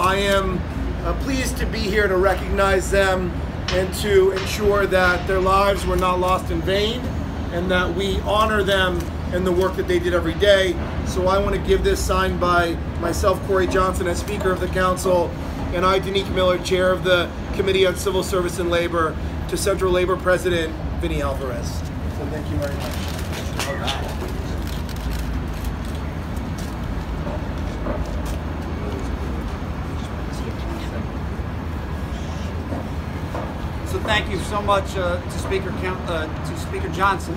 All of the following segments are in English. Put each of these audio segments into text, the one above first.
I am pleased to be here to recognize them and to ensure that their lives were not lost in vain and that we honor them and the work that they did every day. So I want to give this signed by myself, Corey Johnson, as Speaker of the Council, and I, Danique Miller, Chair of the Committee on Civil Service and Labor, to Central Labor President Vinny Alvarez. So thank you very much. All right. So thank you so much to Speaker Johnson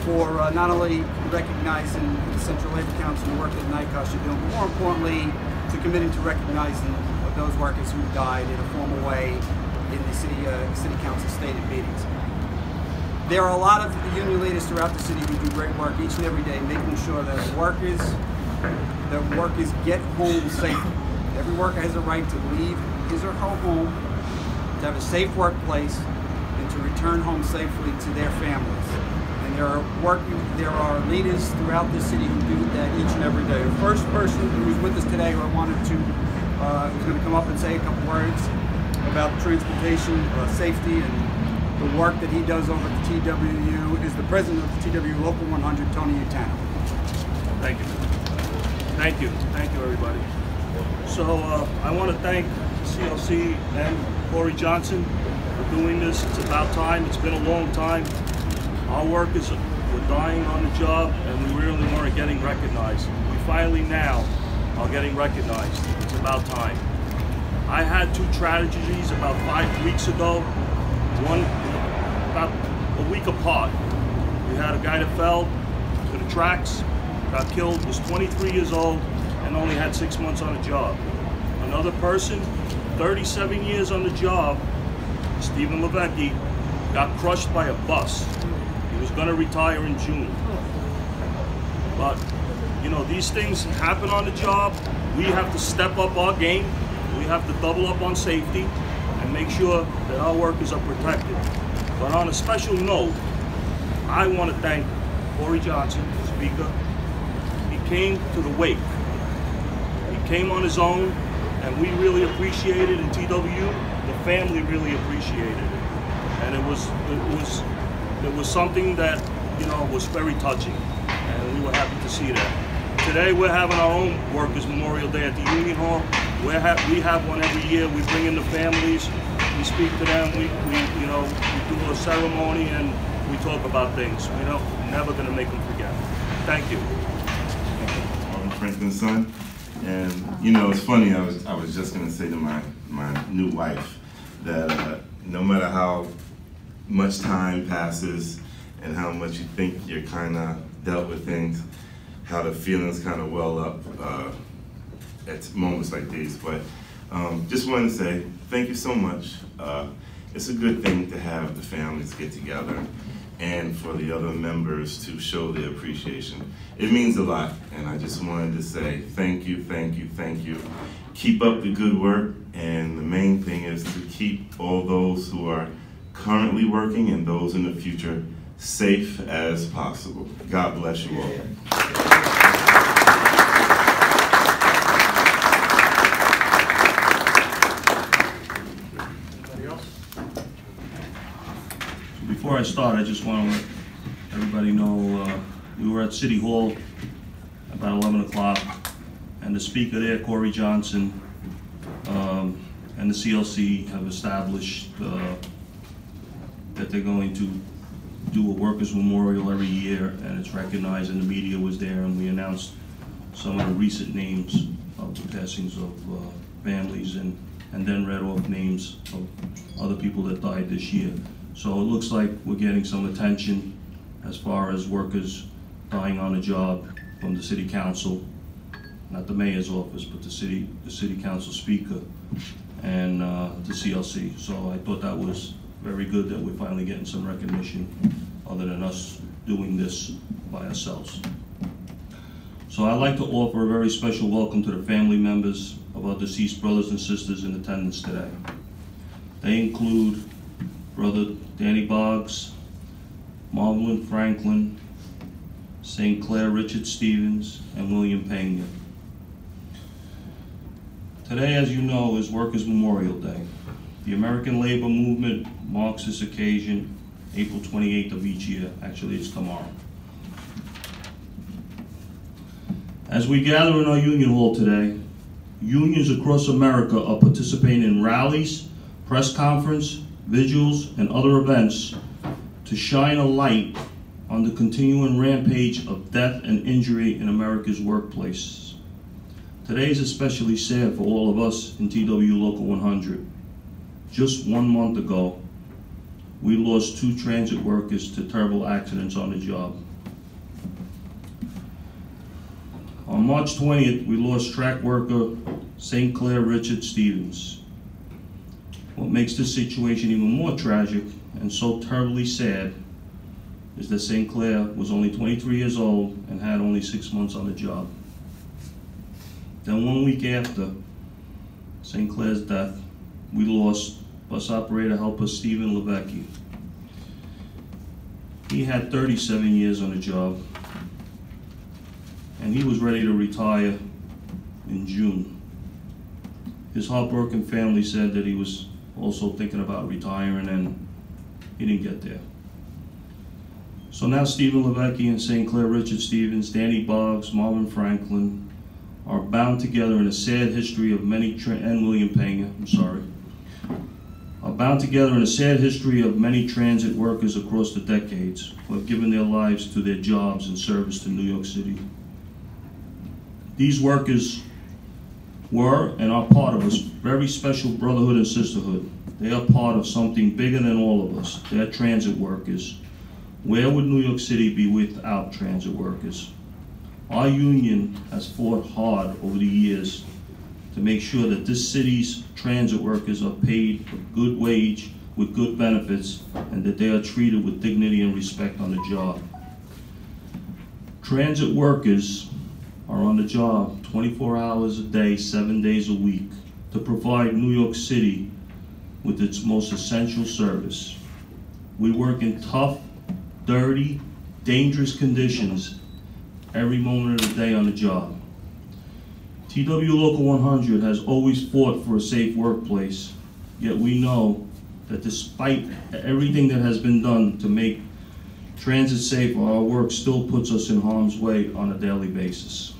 for not only recognizing the Central Labor Council and the work that NICOS are doing, but more importantly, to committing to recognizing those workers who died in a formal way in the City Council stated meetings. There are a lot of union leaders throughout the city who do great work each and every day, making sure that workers get home safely. Every worker has a right to leave his or her home, to have a safe workplace, and to return home safely to their families. And there are leaders throughout the city who do that each and every day. The first person who's with us today who I wanted to, who's going to come up and say a couple words about transportation safety and the work that he does over at the TWU is the president of the TWU Local 100, Tony Utano. Thank you. Thank you. Thank you, everybody. So I want to thank CLC and Corey Johnson for doing this. It's about time. It's been a long time. Our workers were dying on the job and we really weren't getting recognized. We finally now are getting recognized. It's about time. I had two tragedies about 5 weeks ago, one about a week apart. We had a guy that fell to the tracks, got killed, was 23 years old, and only had 6 months on the job. Another person, 37 years on the job, Stephen Levecki, got crushed by a bus. He was going to retire in June. But, you know, these things happen on the job. We have to step up our game. We have to double up on safety and make sure that our workers are protected. But on a special note, I want to thank Corey Johnson, Speaker. He came to the wake. He came on his own, and we really appreciate it in TWU. The family really appreciated it. And it was something that, you know, was very touching, and we were happy to see that. Today we're having our own Workers' Memorial Day at the Union Hall. We have one every year. We bring in the families, we speak to them, we do a ceremony and we talk about things. We're never going to make them forget. Thank you. I'm Franklin's son, and you know, it's funny, I was just going to say to my new wife that no matter how much time passes and how much you think you're kind of dealt with things, how the feelings kind of well up at moments like these. But just wanted to say thank you so much. It's a good thing to have the families get together and for the other members to show their appreciation. It means a lot, and I just wanted to say thank you, thank you, thank you. Keep up the good work, and the main thing is to keep all those who are currently working and those in the future safe as possible. God bless you all. Before I start, I just want to let everybody know we were at City Hall about 11 o'clock, and the speaker there, Corey Johnson, and the CLC have established that they're going to do a workers' memorial every year, and it's recognized, and the media was there, and we announced some of the recent names of the passings of families, and then read off names of other people that died this year. So it looks like we're getting some attention as far as workers dying on the job from the City Council, not the Mayor's office, but the City Council Speaker and the CLC. So I thought that was very good that we're finally getting some recognition other than us doing this by ourselves. So I'd like to offer a very special welcome to the family members of our deceased brothers and sisters in attendance today. They include Brother Danny Boggs, Marlon Franklin, St. Clair Richard Stevens, and William Pena. Today, as you know, is Workers' Memorial Day. The American labor movement marks this occasion April 28th of each year. Actually, it's tomorrow. As we gather in our Union Hall today, unions across America are participating in rallies, press conference, vigils, and other events to shine a light on the continuing rampage of death and injury in America's workplace. Today is especially sad for all of us in TWU Local 100. Just 1 month ago, we lost 2 transit workers to terrible accidents on the job. On March 20th, we lost track worker St. Clair Richard Stevens. What makes this situation even more tragic and so terribly sad is that St. Clair was only 23 years old and had only 6 months on the job. Then 1 week after St. Clair's death, we lost bus operator helper Stephen Levecki. He had 37 years on the job, and he was ready to retire in June. His heartbroken family said that he was also thinking about retiring, and he didn't get there. So now Stephen Levecki and St. Clair Richard Stevens, Danny Boggs, Marvin Franklin, are bound together in a sad history of many, and William Pena, are bound together in a sad history of many transit workers across the decades who have given their lives to their jobs in service to New York City. These workers were and are part of a very special brotherhood and sisterhood. They are part of something bigger than all of us. They're transit workers. Where would New York City be without transit workers? Our union has fought hard over the years to make sure that this city's transit workers are paid a good wage with good benefits and that they are treated with dignity and respect on the job. Transit workers are on the job 24 hours a day, 7 days a week to provide New York City with its most essential service. We work in tough, dirty, dangerous conditions every moment of the day on the job. TWU Local 100 has always fought for a safe workplace, yet we know that despite everything that has been done to make transit safe, our work still puts us in harm's way on a daily basis.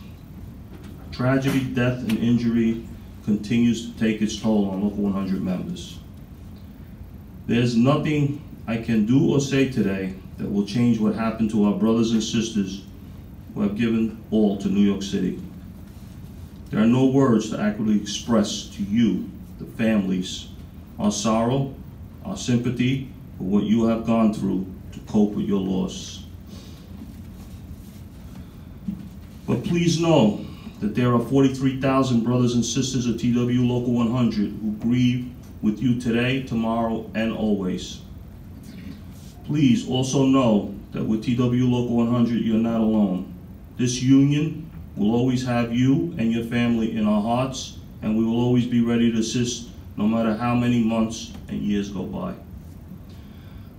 Tragedy, death, and injury continues to take its toll on Local 100 members. There's nothing I can do or say today that will change what happened to our brothers and sisters who have given all to New York City. There are no words to adequately express to you, the families, our sorrow, our sympathy for what you have gone through to cope with your loss. But please know that there are 43,000 brothers and sisters of TWU Local 100 who grieve with you today, tomorrow, and always. Please also know that with TWU Local 100, you're not alone. This union will always have you and your family in our hearts, and we will always be ready to assist no matter how many months and years go by.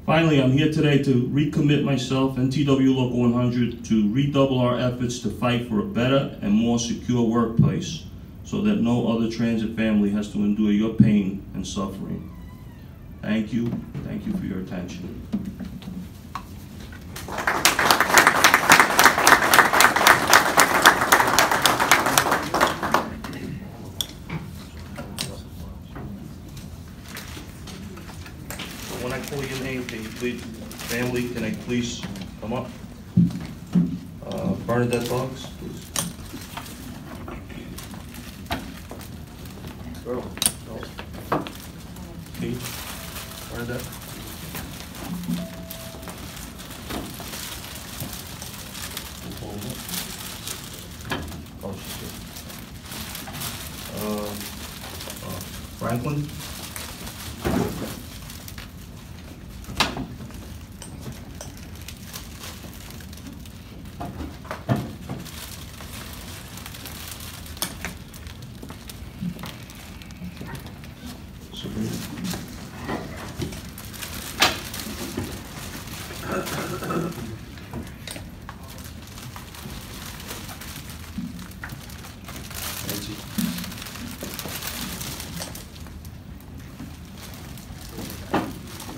Finally, I'm here today to recommit myself and TWU Local 100 to redouble our efforts to fight for a better and more secure workplace so that no other transit family has to endure your pain and suffering. Thank you for your attention. When I call your name, can you please, family, can I please come up? Bernadette Boggs, please. Girl, no. Pete, Bernadette. Oh, she's good. Franklin.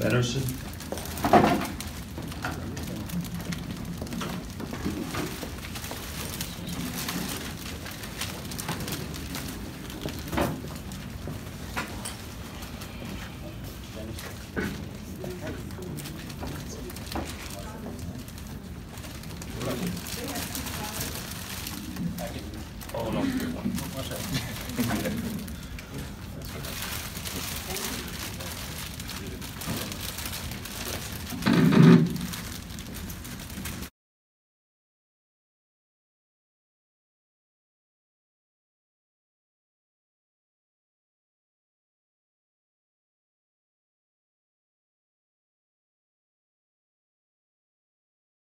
Pedersen. Oh, no.